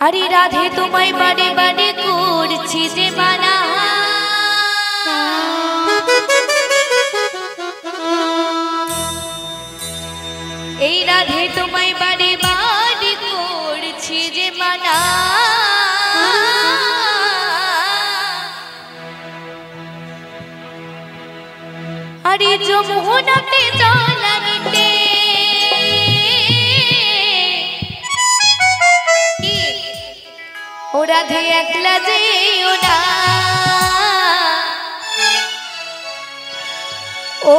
हरि राधे तुम्हें बड़े बड़े करছি যে মানা এই রাধে তোমায় বাড়ি বাড়ি করছি যে মানা আরে যমুনাতে জল আনিতে ও রাধে একলা যেও না ও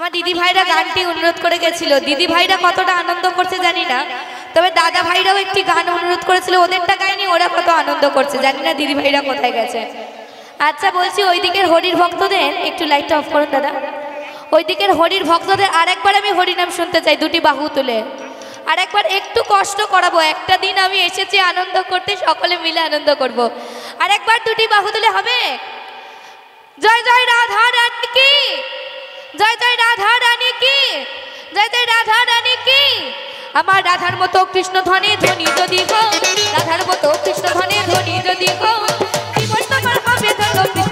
আমার দিদি ভাইরা গানটি অনুরোধ করে গেছিল। দিদি ভাইরা কতটা আনন্দ করছে জানি না, তবে দাদা ভাইরাও একটি গান অনুরোধ করেছিল, ওদেরটা গাইনি, ওরা কত আনন্দ করছে জানি না দিদি ভাইরা কোথায় গেছে। আচ্ছা বলছি ওই দিকের হরির ভক্তদের একটু লাইটটা অফ করুন দাদা। ওই দিকের হরির ভক্তদের আরেকবার আমি হরিনাম শুনতে চাই, দুটি বাহু তুলে আরেকবার একটু কষ্ট করাবো। একটা দিন আমি এসেছি আনন্দ করতে, সকলে মিলে আনন্দ করব। আরেকবার দুটি বাহু তুলে হবে। জয় জয় রাধা রানী কি, জয় জয় রাধা রানী কি, জয় জয় রাধা রানী কি। আমার রাধার মতো কৃষ্ণ ধনে ধ্বনি যদি গো, রাধার মতো কৃষ্ণ ধনে ধ্বনি যদি গো, জীবন তোমার হবে ধন্য।